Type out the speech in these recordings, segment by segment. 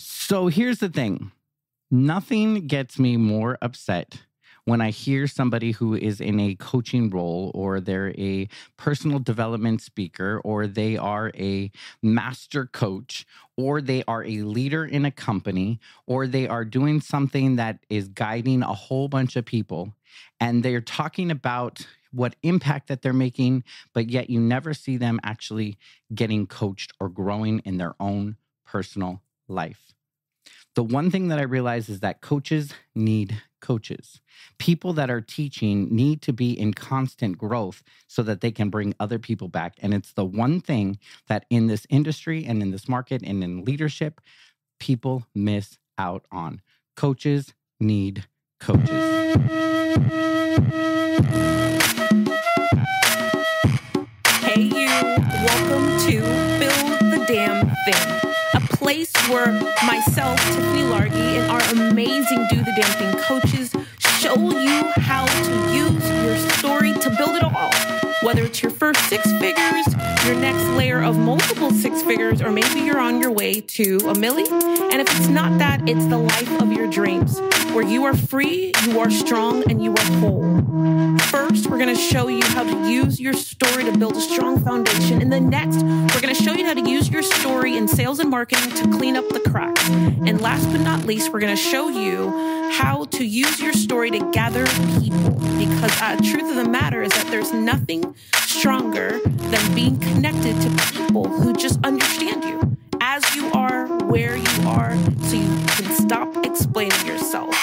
So here's the thing. Nothing gets me more upset when I hear somebody who is in a coaching role, or they're a personal development speaker, or they are a master coach, or they are a leader in a company, or they are doing something that is guiding a whole bunch of people, and they're talking about what impact that they're making, but yet you never see them actually getting coached or growing in their own personal life. The one thing that I realize is that coaches need coaches. People that are teaching need to be in constant growth so that they can bring other people back. And it's the one thing that in this industry and in this market and in leadership, people miss out on. Coaches need coaches. Hey you, welcome to Build the Damn Thing. A place where myself, Tiffany Largy, and our amazing Do the Damn Thing coaches show you how to use your story to build it all. Whether it's your first 6 figures, your next layer of multiple 6 figures, or maybe you're on your way to $1 million. And if it's not that, it's the life of your dreams, where you are free, you are strong, and you are whole. First, we're going to show you how to use your story to build a strong foundation. And then next, we're going to show you how to use your story in sales and marketing to clean up the cracks. And last but not least, we're going to show you how to use your story to gather people. Because the truth of the matter is that there's nothing stronger than being connected to people who just understand you as you are, where you are, so you can stop explaining yourself.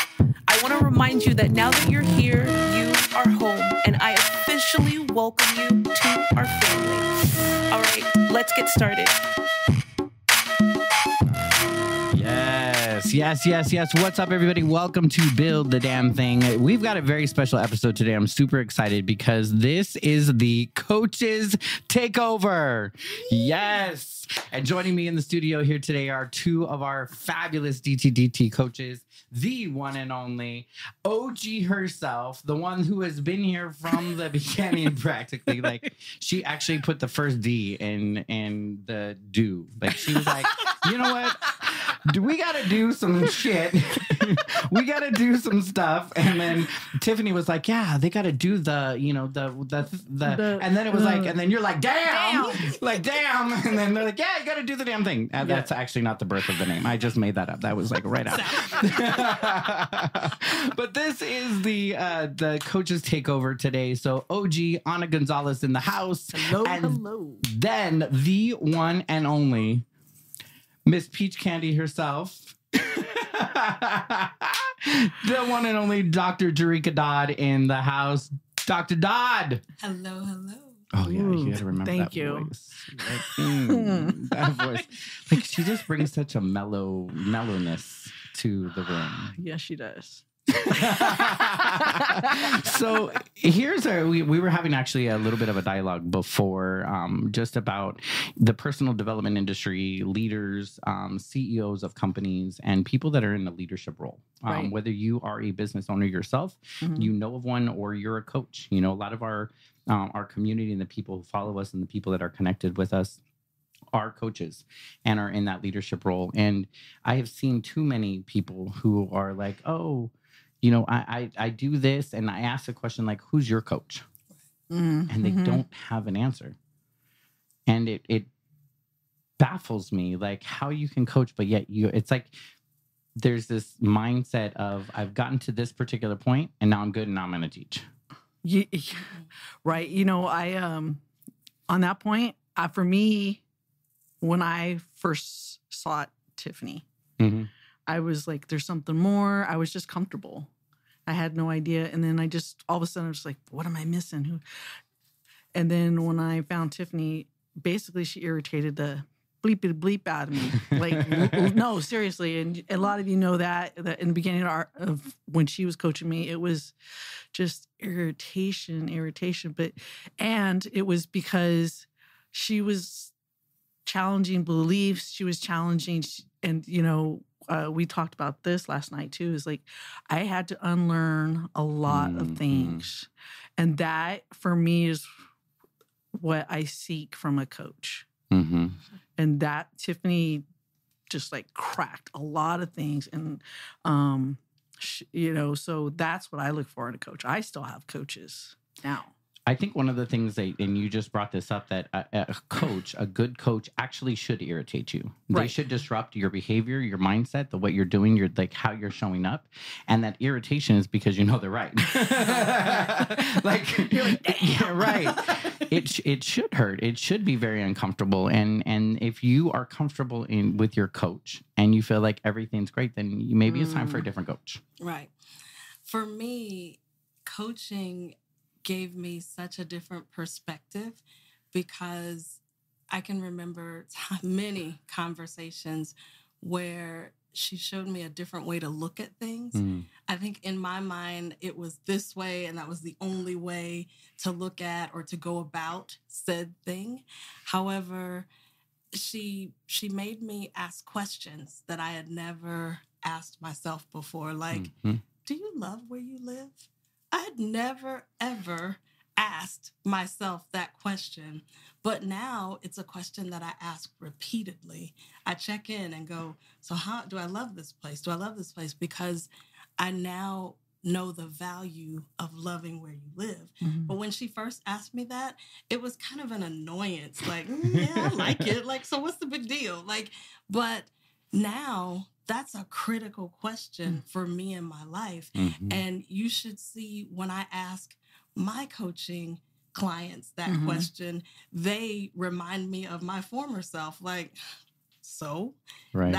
I want to remind you that now that you're here, you are home, and I officially welcome you to our family. All right, let's get started. Yes. What's up, everybody? Welcome to Build the Damn Thing. We've got a very special episode today. I'm super excited because this is the Coaches Takeover. Yes. And joining me in the studio here today are 2 of our fabulous DTDT coaches, the one and only OG herself, the one who has been here from the beginning practically. Like, she actually put the first D in the do. Like, she was like, you know what? We got to do some shit. We got to do some stuff. And then Tiffany was like, yeah, they got to do the, and then it was like, and then you're like, damn. Like, damn. And then they're like, yeah, you got to do the damn thing. That's actually not the birth of the name. I just made that up. That was like right out. But this is the Coaches Takeover today. So OG, Ana Gonzalez in the house. Hello. Then the one and only Miss Peach Candy herself. The one and only Dr. Jerika Dodd in the house. Dr. Dodd. Hello. Oh, yeah, you got to remember Thank that you. voice. That voice. Like, she just brings such a mellowness to the room. Yes, she does. So here's we were having actually a little bit of a dialogue before, just about the personal development industry, leaders, CEOs of companies, and people that are in a leadership role. Right. Whether you are a business owner yourself, you know of one, or you're a coach. You know, a lot of our community and the people who follow us and the people that are connected with us are coaches and are in that leadership role. And I have seen too many people who are like, oh, you know, I do this, and I ask a question like, who's your coach? And they don't have an answer. And it baffles me, like, how you can coach, but yet it's like there's this mindset of, I've gotten to this particular point and now I'm good and now I'm going to teach. Yeah, right. You know, I on that point, for me, when I first sought Tiffany, I was like, there's something more. I was just comfortable. I had no idea. And then I just, all of a sudden, I was like, what am I missing? And then when I found Tiffany, basically she irritated the bleep out of me. Like, no, seriously. And a lot of you know that in the beginning of when she was coaching me, it was just irritation. And it was because she was challenging beliefs. She was challenging, and, you know, we talked about this last night too, is like, I had to unlearn a lot of things. And that for me is what I seek from a coach. And that Tiffany just like cracked a lot of things. And, so that's what I look for in a coach. I still have coaches now. I think one of the things and you just brought this up, that a good coach actually should irritate you. They Right. should disrupt your behavior, your mindset, what you're doing, your like how you're showing up. And that irritation is because they're right. Like, You're like, damn. yeah, right. It should hurt. It should be very uncomfortable. And if you are comfortable with your coach and you feel like everything's great, then maybe it's time for a different coach. Right. For me, coaching gave me such a different perspective, because I can remember many conversations where she showed me a different way to look at things. I think in my mind, it was this way, and that was the only way to look at or to go about said thing. However, she made me ask questions that I had never asked myself before. Like, do you love where you live? I had never, ever asked myself that question. But now it's a question that I ask repeatedly. I check in and go, so how do I love this place? Do I love this place? Because I now know the value of loving where you live. But when she first asked me that, it was kind of an annoyance. Like, yeah, I like it. Like, so what's the big deal? Like, but now that's a critical question for me in my life. And you should see when I ask my coaching clients that question, they remind me of my former self. Like, so Right.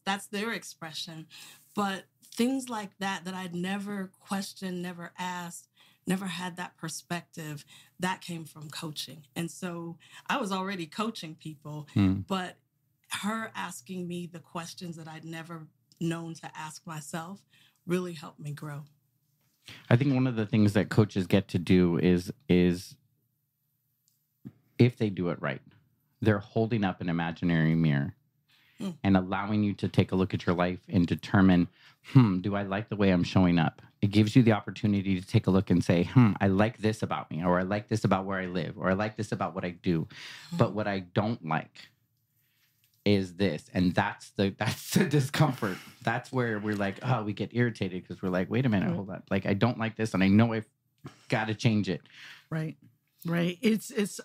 that's their expression. But things like that I'd never questioned, never asked, never had that perspective, that came from coaching. And so I was already coaching people, but her asking me the questions that I'd never known to ask myself really helped me grow. I think one of the things that coaches get to do is if they do it right, they're holding up an imaginary mirror and allowing you to take a look at your life and determine, do I like the way I'm showing up? It gives you the opportunity to take a look and say, I like this about me, or I like this about where I live, or I like this about what I do. But what I don't like is this. And that's the discomfort. That's where we're like, we get irritated because we're like, wait a minute, hold on. Like, I don't like this, and I know I've got to change it. Right. It's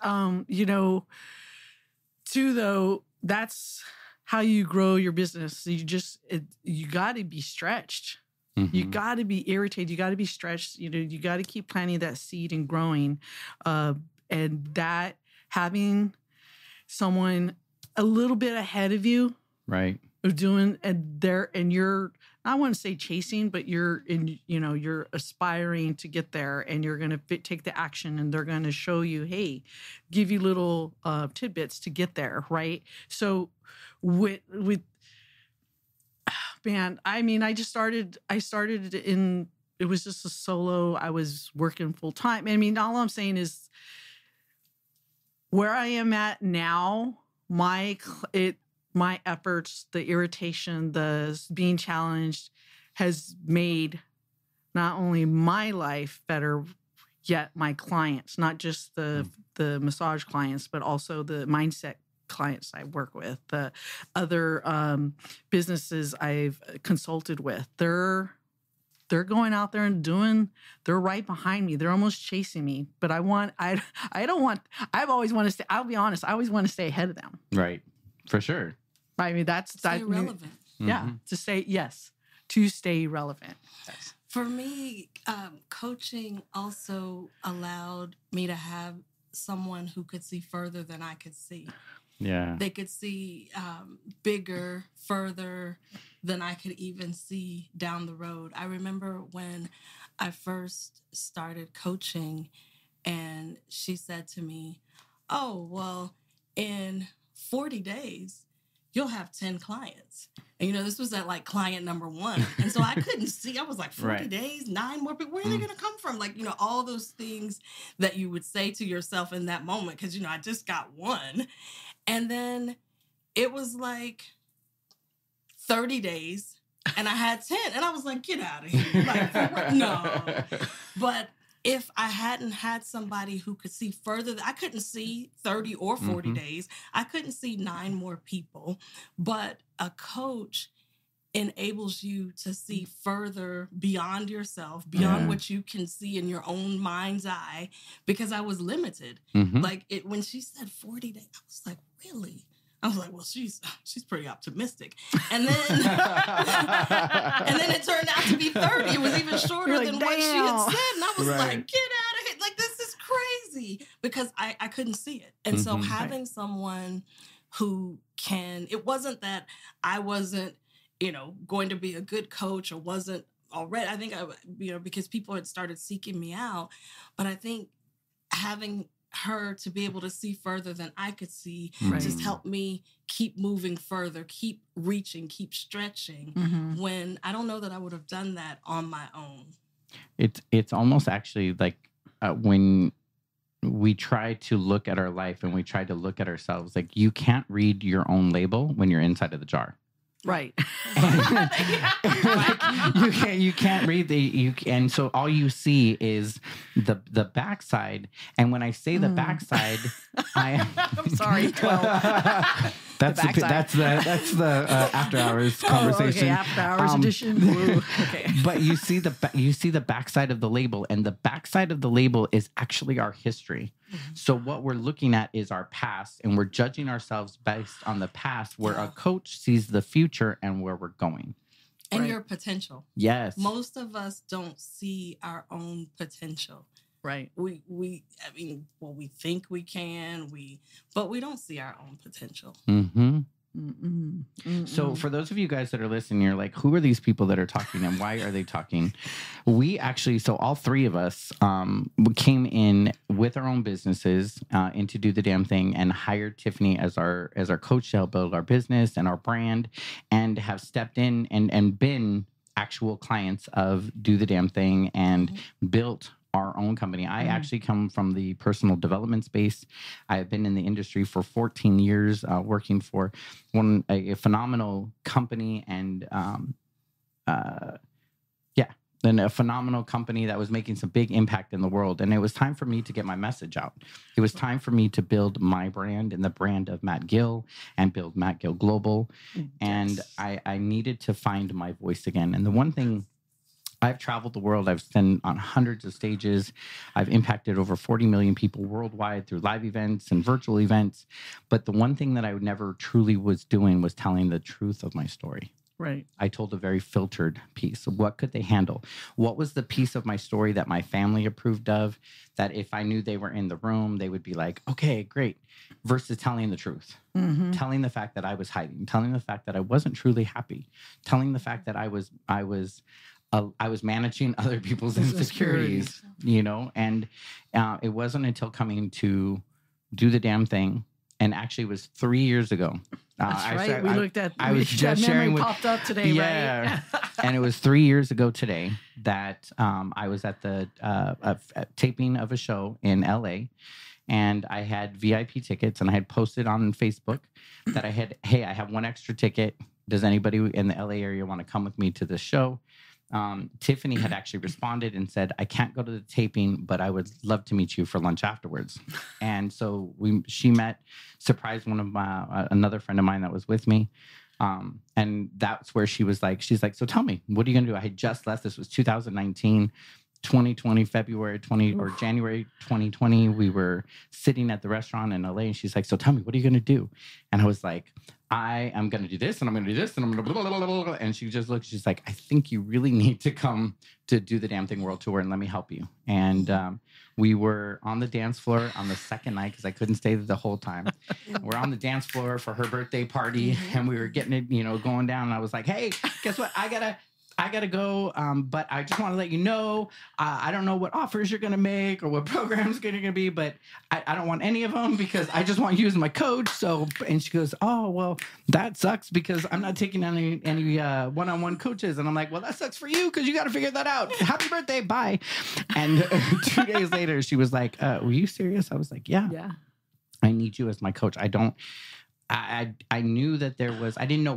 too, though, that's how you grow your business. You got to be stretched. You got to be irritated. You got to be stretched. You got to keep planting that seed and growing. And that having someone a little bit ahead of you, right, doing, and you're, I want to say chasing, but you're aspiring to get there, and you're going to take the action, and they're going to show you, hey, give you little tidbits to get there. Right. So with man, I mean, I started in, it was just a solo. I was working full time. I mean, all I'm saying is where I am at now, my efforts, the irritation, the being challenged has made not only my life better, yet my clients, not just the massage clients, but also the mindset clients I work with, the other businesses I've consulted with. They're going out there and they're right behind me. They're almost chasing me, but I've always wanted to stay, I'll be honest, I always want to stay ahead of them. Right. For sure. I mean, Stay relevant. Yeah. To stay relevant. Yes. For me, coaching also allowed me to have someone who could see further than I could see. Yeah. They could see bigger, further than I could even see down the road. I remember when I first started coaching, and she said to me, oh, well, in 40 days, you'll have 10 clients. And, this was at like client number 1. And so I couldn't see. I was like, 40 days, 9 more people. Where are they going to come from? Like, all those things that you would say to yourself in that moment. Because, I just got 1. And then it was like 30 days and I had 10. And I was like, get out of here. Like, no. But if I hadn't had somebody who could see further, I couldn't see 30 or 40 days. I couldn't see 9 more people, but a coach enables you to see further beyond yourself, beyond what you can see in your own mind's eye, because I was limited. Like when she said 40 days, I was like, really? I was like, well, she's pretty optimistic. And then and then it turned out to be 30. It was even shorter than what she had said. And I was like, get out of here. Like, this is crazy, because I couldn't see it. And so having someone who it wasn't that I wasn't, going to be a good coach or wasn't already. I think because people had started seeking me out, but I think having her to be able to see further than I could see just helped me keep moving further, keep reaching, keep stretching, when I don't know that I would have done that on my own. It's almost actually like when we try to look at our life and we try to look at ourselves, like you can't read your own label when you're inside of the jar. Right. you can't read and so all you see is the backside. And when I say the backside, I'm sorry. That's the after hours conversation. Okay, after hours edition. Okay. But you see the backside of the label, and the backside of the label is actually our history. So what we're looking at is our past, and we're judging ourselves based on the past, where a coach sees the future and where we're going. And your potential. Yes. Most of us don't see our own potential. Right. We think we can, but we don't see our own potential. So for those of you guys that are listening, you're like, who are these people that are talking and why are they talking? We actually, so all 3 of us came in with our own businesses into Do the Damn Thing, and hired Tiffany as our coach to help build our business and our brand, and have stepped in and been actual clients of Do the Damn Thing and built our own company. I actually come from the personal development space. I have been in the industry for 14 years, working for a phenomenal company, and then a phenomenal company that was making some big impact in the world. And it was time for me to get my message out. It was time for me to build my brand and the brand of Matt Gill, and build Matt Gill Global. Yes. And I needed to find my voice again. And the one thing, I've traveled the world. I've been on hundreds of stages. I've impacted over 40 million people worldwide through live events and virtual events. But the one thing that I never truly was doing was telling the truth of my story. Right. I told a very filtered piece. What could they handle? What was the piece of my story that my family approved of, that if I knew they were in the room, they would be like, okay, great, versus telling the truth, telling the fact that I was hiding, telling the fact that I wasn't truly happy, telling the fact that I was managing other people's insecurities, and it wasn't until coming to Do the Damn Thing. And actually, it was 3 years ago. That's right. We looked at. I was just sharing with. Popped up today, right? And it was 3 years ago today that I was at the taping of a show in LA, and I had VIP tickets, and I had posted on Facebook that I have one extra ticket. Does anybody in the LA area want to come with me to this show? Tiffany had actually responded and said, I can't go to the taping, but I would love to meet you for lunch afterwards. And so she surprised another friend of mine that was with me. And that's where she's like, so tell me, what are you going to do? I had just left. This was 2019, 2020, February 20 or January 2020. We were sitting at the restaurant in LA, and she's like, so tell me, what are you going to do? And I was like, I am going to do this, and I'm going to do this, and I'm going to blah, blah, blah, blah, blah. And she just looked, she's like, I think you really need to come to Do the Damn Thing World Tour, and let me help you. And we were on the dance floor on the second night, because I couldn't stay there the whole time. We're on the dance floor for her birthday party, and we were getting it, going down. And I was like, hey, guess what? I gotta go, but I just want to let you know, I don't know what offers you're going to make or what programs you're going to be, but I don't want any of them, because I just want you as my coach. So, and she goes, oh, well, that sucks, because I'm not taking any one-on-one coaches. And I'm like, well, that sucks for you, because you got to figure that out. Happy birthday. Bye. And 2 days later, she was like, were you serious? I was like, yeah. I need you as my coach. I knew that I didn't know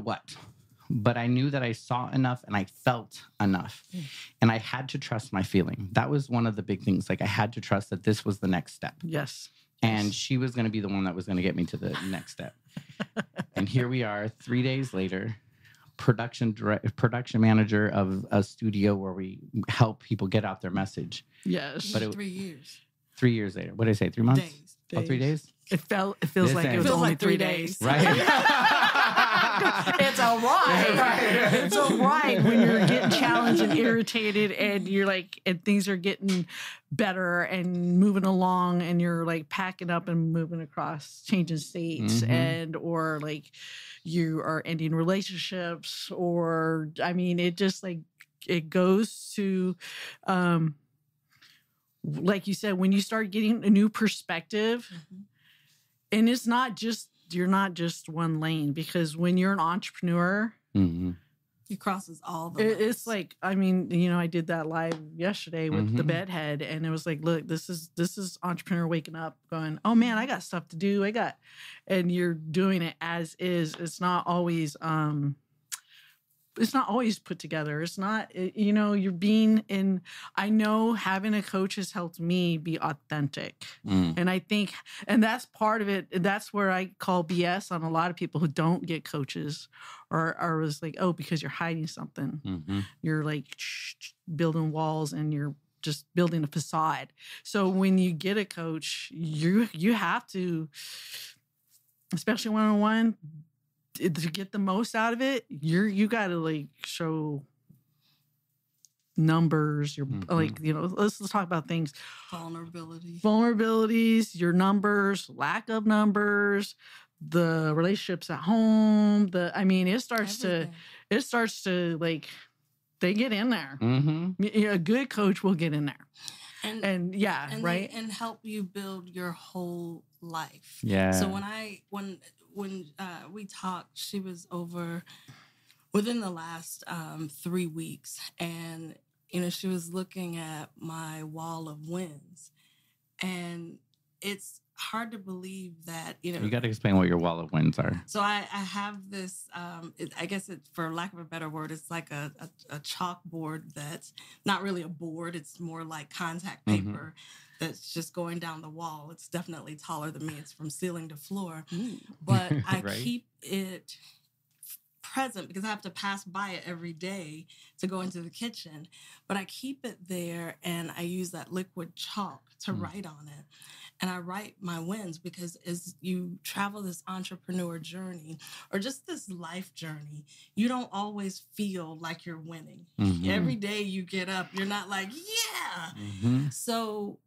but I knew that I saw enough and I felt enough. And I had to trust my feeling. That was one of the big things. Like I had to trust that this was the next step. Yes. And she was going to be the one that was going to get me to the next step. And here we are 3 days later, production manager of a studio where we help people get out their message. Yes. But 3 years. 3 years later. What did I say? 3 months? Days. Oh, 3 days? It feels like it was only 3 days. Right. It's a ride. It's a ride when you're getting challenged and irritated and you're like, and things are getting better and moving along and you're like packing up and moving across, changing states and, or like you are ending relationships or, I mean, it just like, it goes to, like you said, when you start getting a new perspective and it's not just, you're not just one lane because when you're an entrepreneur, He crosses all the lines. it's like, I mean, you know, I did that live yesterday with the bedhead and it was like, look, this is entrepreneur waking up going, oh man, I got stuff to do. And you're doing it as is. It's not always put together. It's not, you know, you're being in, I know having a coach has helped me be authentic. And I think, and that's part of it. That's where I call BS on a lot of people who don't get coaches or was like, oh, because you're hiding something. You're like building walls and you're just building a facade. So when you get a coach, you have to, especially one-on-one, to get the most out of it, you got to like show numbers. You're like, you know, let's talk about things. Vulnerabilities, your numbers, lack of numbers, the relationships at home. I mean, it starts to like, they get in there. A good coach will get in there. And right. And help you build your whole life. Yeah. So when we talked, she was over within the last 3 weeks, and you know she was looking at my wall of wins, and it's hard to believe that you got to explain what your wall of wins are. So I have this. I guess it's, for lack of a better word, it's like a chalkboard that's not really a board. It's more like contact paper. That's just going down the wall. It's definitely taller than me. It's from ceiling to floor. But I keep it present because I have to pass by it every day to go into the kitchen. But I keep it there and I use that liquid chalk to write on it. And I write my wins because as you travel this entrepreneur journey or just this life journey, you don't always feel like you're winning. Every day you get up, you're not like, yeah. So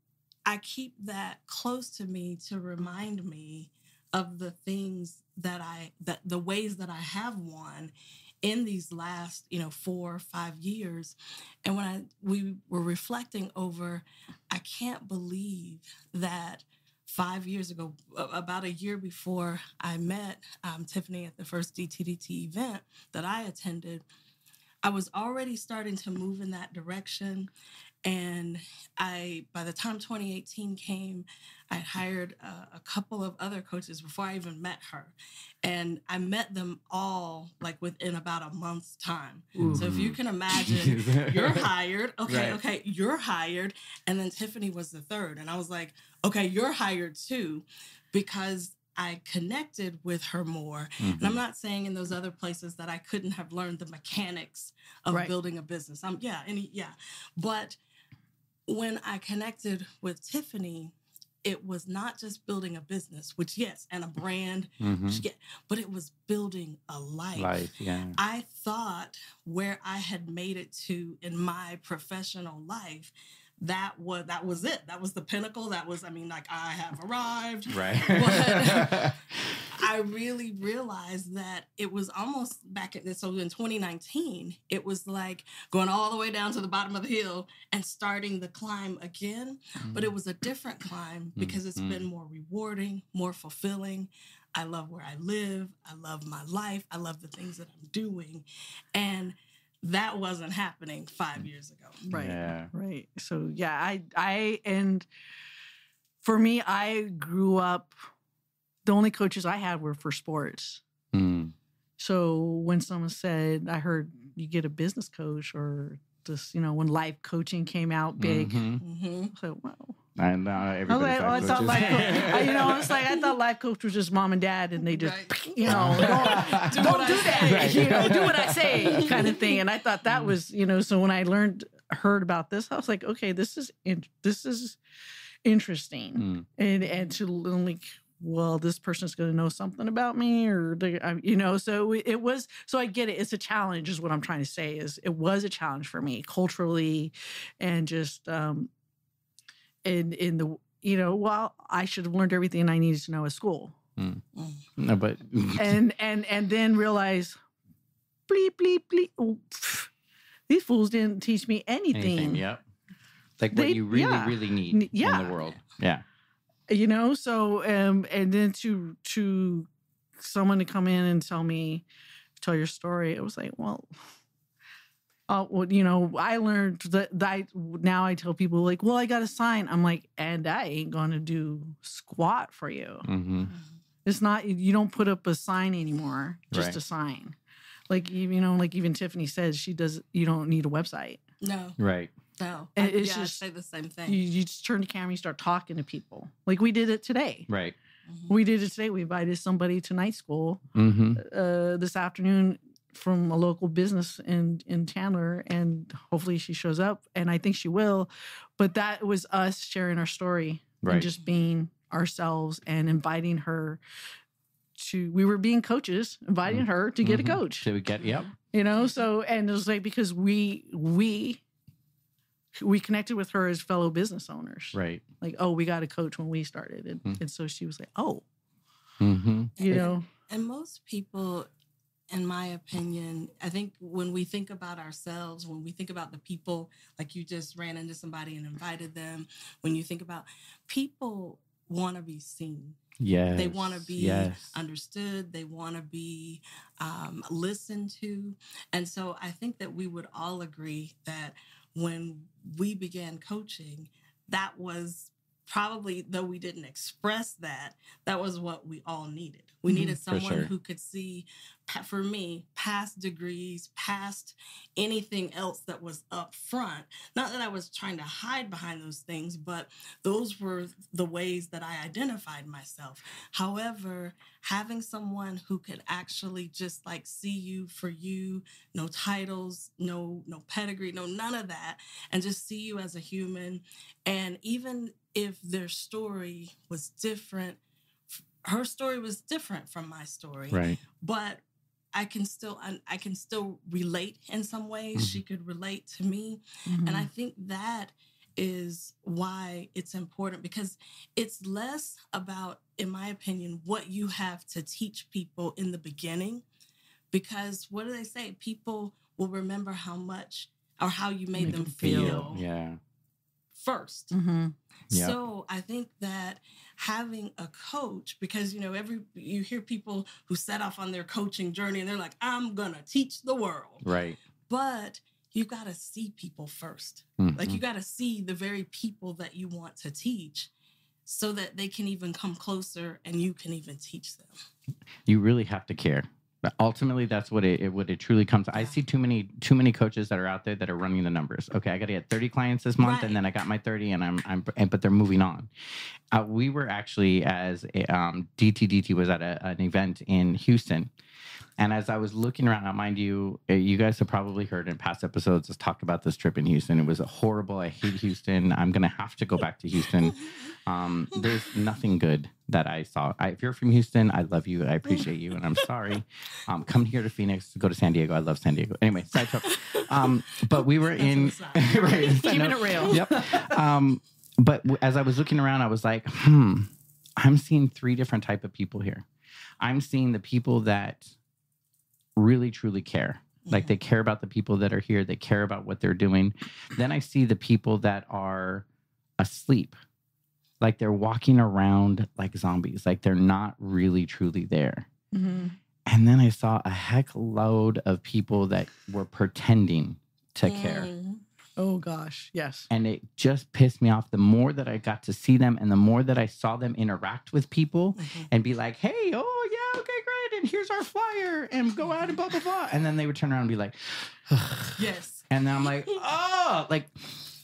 I keep that close to me to remind me of the things that the ways that I have won in these last, 4 or 5 years. And when we were reflecting over, I can't believe that 5 years ago, about a year before I met Tiffany at the first DTDT event that I attended, I was already starting to move in that direction. And by the time 2018 came, I hired a couple of other coaches before I even met her. And I met them all like within about a month's time. So if you can imagine, you're hired. Okay, you're hired. And then Tiffany was the third. And I was like, okay, you're hired too, because I connected with her more. And I'm not saying in those other places that I couldn't have learned the mechanics of building a business. But when I connected with Tiffany, it was not just building a business, which yes, and a brand, but it was building a life. I thought where I had made it to in my professional life, that was it. That was the pinnacle. That was, I have arrived. Right. But I really realized that it was almost so in 2019, it was like going all the way down to the bottom of the hill and starting the climb again. But it was a different climb because it's been more rewarding, more fulfilling. I love where I live. I love my life. I love the things that I'm doing. And that wasn't happening 5 years ago. Right. Yeah. Right. So yeah, and for me, I grew up, the only coaches I had were for sports. So when someone said, I heard you get a business coach or this, when life coaching came out big, so wow. I know everybody's I thought life coach, I thought life coach was just mom and dad, and they just, don't do that, Right. Do what I say, kind of thing. And I thought that was, so when I heard about this, I was like, okay, this is interesting, and to like, well, this person's going to know something about me, or so it was. So I get it. It's a challenge, is what I'm trying to say. Is it was a challenge for me culturally, and just in the well, I should have learned everything I needed to know at school. No, but and then realize, bleep bleep bleep. Oh, these fools didn't teach me anything. Yep. Like what you really need in the world. Yeah. So and then to someone to come in and tell your story, it was like, well, I learned that now I tell people like, well, I got a sign. I'm like, and I ain't gonna do squat for you. It's not, you don't put up a sign anymore, just a sign. Like, even Tiffany says you don't need a website. No. Right. No. And I say the same thing. You just turn the camera, you start talking to people. Like we did it today. Right. We did it today. We invited somebody to night school this afternoon from a local business in Chandler, and hopefully she shows up, and I think she will. But that was us sharing our story and just being ourselves and inviting her we were being coaches, inviting her to get a coach. To get, So, and it was like, because we connected with her as fellow business owners. Right. Like, oh, we got a coach when we started. And so she was like, oh, And most people, in my opinion, I think when we think about ourselves, when we think about the people, like you just ran into somebody and invited them, when you think about people want to be seen. Yes. They want to be understood. They want to be listened to. And so I think that we would all agree that when we began coaching, that was probably, though we didn't express that was what we all needed. We needed someone who could see, for me, past degrees, past anything else that was up front. Not that I was trying to hide behind those things, but those were the ways that I identified myself. However, having someone who could actually just like see you for you, no titles, no pedigree, no none of that, and just see you as a human. And even if their story was different, her story was different from my story, right? But I can still relate in some ways. She could relate to me, and I think that is why it's important, because it's less about, in my opinion, what you have to teach people in the beginning. Because what do they say? People will remember how much or how you made them feel. First. Yep. So I think that having a coach, because you hear people who set off on their coaching journey and they're like, I'm gonna teach the world. Right. But you gotta see people first. Like you gotta see the very people that you want to teach, so that they can even come closer and you can even teach them. You really have to care. But ultimately, that's what it truly comes to. I see too many coaches that are out there that are running the numbers. Okay, I got to get 30 clients this month, and then I got my 30, and but they're moving on. We were actually, as DTDT was at an event in Houston, and as I was looking around, now mind you, you guys have probably heard in past episodes us talk about this trip in Houston. It was horrible. I hate Houston. I'm gonna have to go back to Houston. There's nothing good that I saw. If you're from Houston, I love you. I appreciate you, and I'm sorry. Come here to Phoenix, go to San Diego. I love San Diego. Anyway, sidetrack. But we were in right, keeping it real. Yep. But as I was looking around, I was like, I'm seeing three different type of people here. I'm seeing the people that really truly care. Like they care about the people that are here. They care about what they're doing. Then I see the people that are asleep. Like they're walking around like zombies. Like they're not really truly there. And then I saw a heck load of people that were pretending to care. Oh, gosh. Yes. And it just pissed me off. The more that I got to see them and the more that I saw them interact with people and be like, hey, oh, yeah, okay, great. and here's our flyer and go out and blah, blah, blah. And then they would turn around and be like, Yes. and then I'm like, oh, like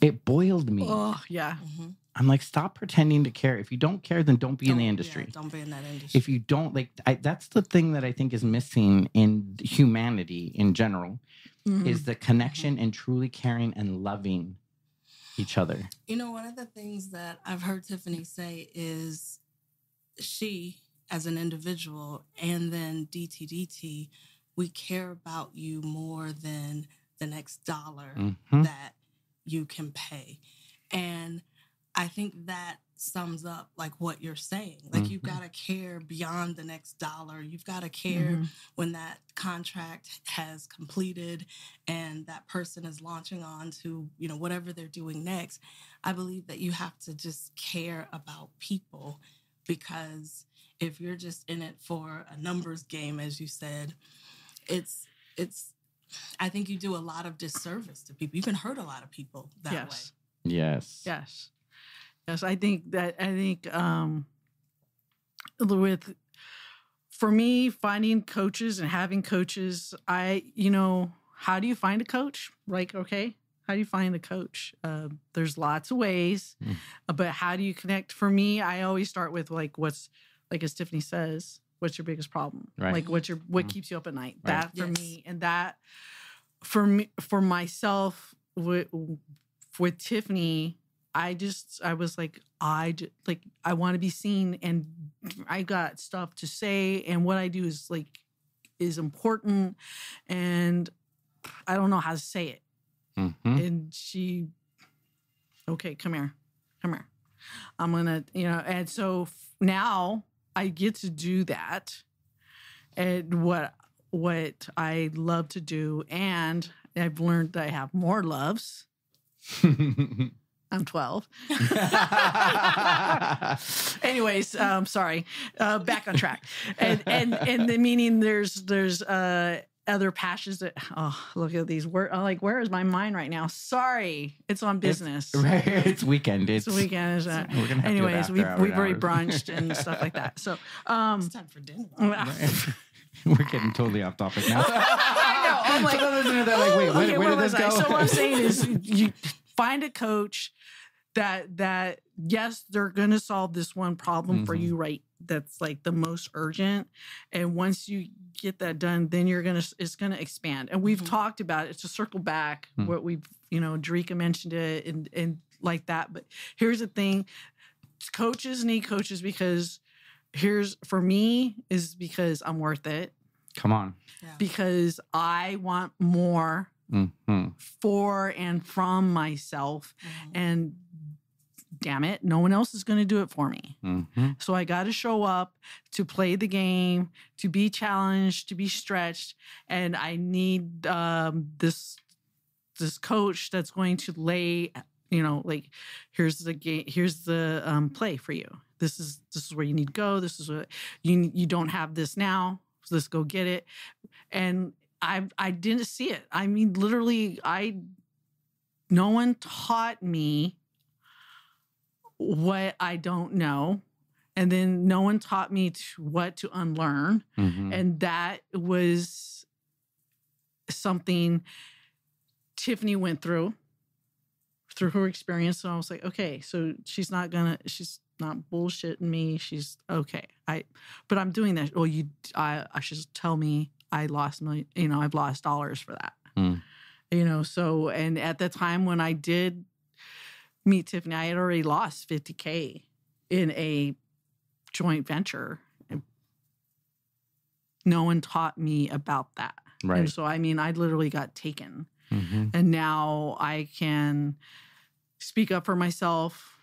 it boiled me. Oh, yeah. Mm-hmm. I'm like, stop pretending to care. If you don't care, then don't be in the industry. Yeah, don't be in that industry. If you don't that's the thing that I think is missing in humanity in general, is the connection and truly caring and loving each other. You know, one of the things that I've heard Tiffany say is she, as an individual, and then DTDT, we care about you more than the next dollar that you can pay. And I think that sums up like what you're saying. Like you've got to care beyond the next dollar. You've got to care when that contract has completed and that person is launching on to, you know, whatever they're doing next. I believe that you have to just care about people, because if you're just in it for a numbers game, as you said, it's I think you do a lot of disservice to people. You can hurt a lot of people that way. Yes. I think for me, finding coaches and having coaches, how do you find a coach? Like, okay, how do you find a coach? There's lots of ways, but how do you connect? For me, I always start with like, as Tiffany says, what's your biggest problem? Right. Like what keeps you up at night? Right. That for me, and that for myself with Tiffany, I was like, I want to be seen, and I got stuff to say, and what I do is important, and I don't know how to say it. And she, okay, come here. I'm gonna, and so now I get to do that, and what I love to do, and I've learned that I have more loves. I'm 12. Anyways, sorry. Back on track. And the meaning there's other passions that, look at these. Where is my mind right now? Sorry. It's on business. It's weekend. It's weekend. We're gonna have anyways, to we've have already brunched and stuff like that. So it's time for dinner. We're getting totally off topic now. I know. I'm like, wait, where did this go? So what I'm saying is you find a coach that yes, they're going to solve this one problem for you, right? That's like the most urgent. And once you get that done, then it's going to expand. And we've talked about it. To circle back what we've, Drika mentioned it and like that. But here's the thing. Coaches need coaches because for me is because I'm worth it. Come on. Yeah. Because I want more for and from myself. And damn it, no one else is going to do it for me. So I got to show up to play the game, to be challenged, to be stretched. And I need this coach that's going to lay, here's the game, here's the play for you. This is where you need to go. This is what you don't have this now. So let's go get it. And I didn't see it. I mean, literally, no one taught me what I don't know. And then no one taught me what to unlearn. And that was something Tiffany went through her experience. So I was like, okay, so she's not bullshitting me. She's okay. But I'm doing that. Well, I should tell me I lost I've lost dollars for that. So, and at the time when I did meet Tiffany, I had already lost $50,000 in a joint venture. No one taught me about that. Right. And so, I literally got taken. And now I can speak up for myself,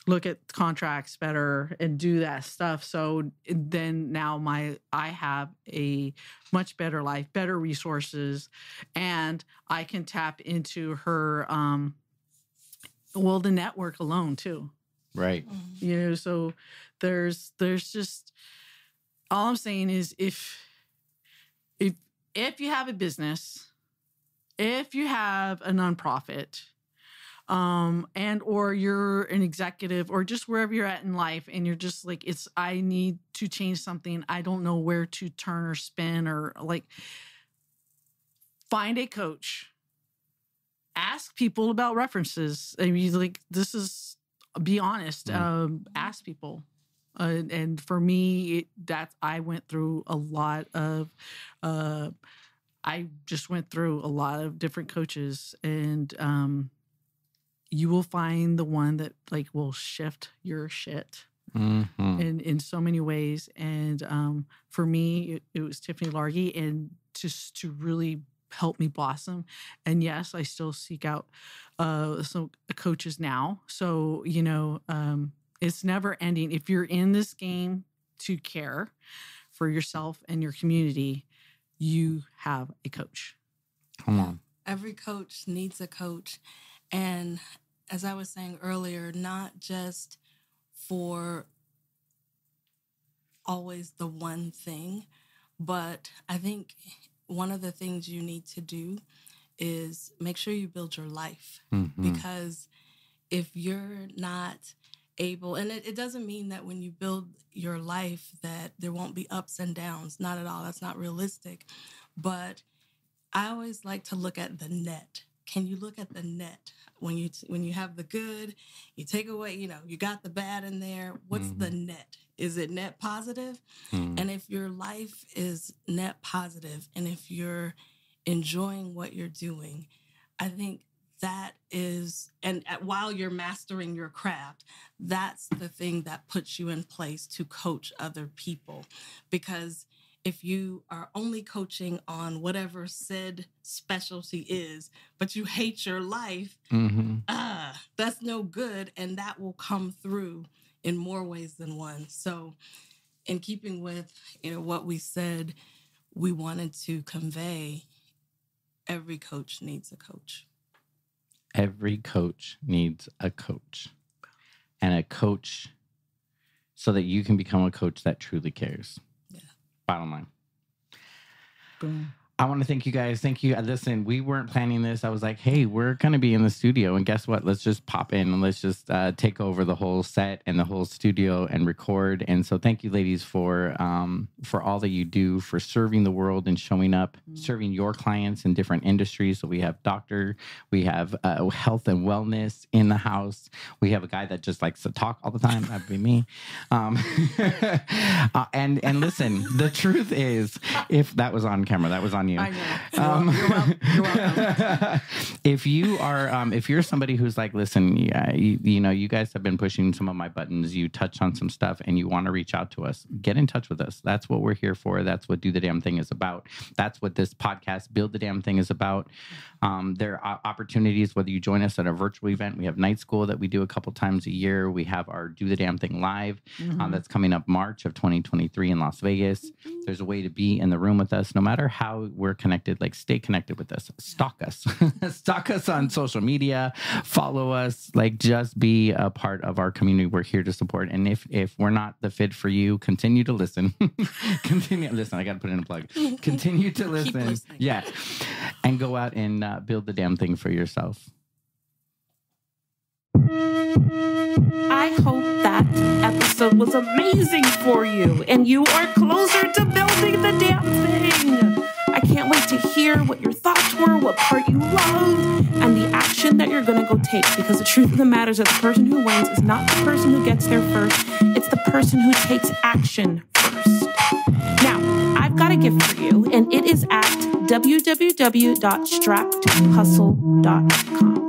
look at contracts better, and do that stuff. So then now I have a much better life, better resources, and I can tap into her, the network alone too. Right. So there's just, all I'm saying is if you have a business, if you have a nonprofit, and or you're an executive or just wherever you're at in life and you're just like, I need to change something. I don't know where to turn or spin or like, find a coach. Ask people about references. I mean, like, be honest. Ask people. And for me, I went through a lot of, I just went through a lot of different coaches, and you will find the one that like will shift your shit in so many ways. And for me, it was Tiffany Largy, and just to really help me blossom. And yes, I still seek out some coaches now. So, you know, it's never ending. If you're in this game to care for yourself and your community, you have a coach. Come on. Every coach needs a coach. And as I was saying earlier, not just for always the one thing, but I think one of the things you need to do is make sure you build your life. Because if you're not able, and it doesn't mean that when you build your life that there won't be ups and downs. Not at all. That's not realistic. But I always like to look at the net. Can you look at the net? When you have the good, you take away, you know, you got the bad in there. What's the net? Is it net positive? And if your life is net positive, and if you're enjoying what you're doing, I think that is, and while you're mastering your craft, that's the thing that puts you in place to coach other people. Because if you are only coaching on whatever said specialty is, but you hate your life, that's no good. And that will come through in more ways than one. So in keeping with, you know, what we said, we wanted to convey every coach needs a coach. Every coach needs a coach. And a coach so that you can become a coach that truly cares. Yeah. Bottom line. Boom. I want to thank you guys. Thank you. Listen, we weren't planning this. I was like, hey, we're going to be in the studio. And guess what? Let's just pop in and let's just take over the whole set and the whole studio and record. And so thank you, ladies, for all that you do, for serving the world and showing up, serving your clients in different industries. So we have doctor, we have health and wellness in the house. We have a guy that just likes to talk all the time. That'd be me. And listen, the truth is, if that was on camera, that was on you. I know. You're welcome. If you are, if you're somebody who's like, listen, you know, you guys have been pushing some of my buttons. You touch on some stuff, and you want to reach out to us. Get in touch with us. That's what we're here for. That's what Do the Damn Thing is about. That's what this podcast, Build the Damn Thing, is about. There are opportunities, whether you join us at a virtual event. We have night school that we do a couple times a year. We have our Do the Damn Thing live that's coming up March of 2023 in Las Vegas. There's a way to be in the room with us, no matter how we're connected. Like, stay connected with us. Stalk us. Stalk us on social media. Follow us. Like, just be a part of our community. We're here to support. And if we're not the fit for you, continue to listen. Continue. Listen, I got to put in a plug. Continue to listen. Yeah. And go out and build the damn thing for yourself. I hope that episode was amazing for you and you are closer to building the damn thing. I can't wait to hear what your thoughts were, what part you loved, and the action that you're going to go take, because the truth of the matter is that the person who wins is not the person who gets there first. It's the person who takes action first. Now, I've got a gift for you, and it is at www.strackedhustle.com.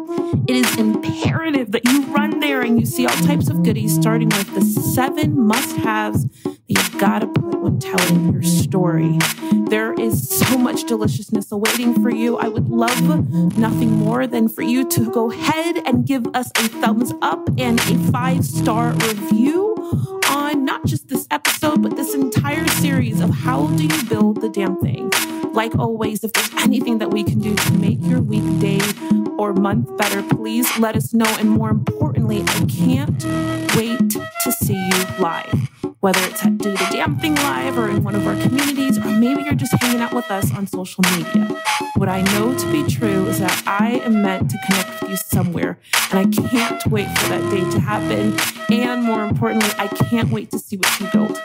It is imperative that you run there and you see all types of goodies, starting with the 7 must-haves that you've got to put when telling your story. There is so much deliciousness awaiting for you. I would love nothing more than for you to go ahead and give us a thumbs up and a 5-star review on not just this episode, but this entire series of How Do You Build the Damn Thing. Like always, if there's anything that we can do to make your week, day, or month better, please let us know. And more importantly, I can't wait to see you live. whether it's at Do the Damn Thing Live or in one of our communities, or maybe you're just hanging out with us on social media. What I know to be true is that I am meant to connect with you somewhere, and I can't wait for that day to happen. And more importantly, I can't wait to see what you build.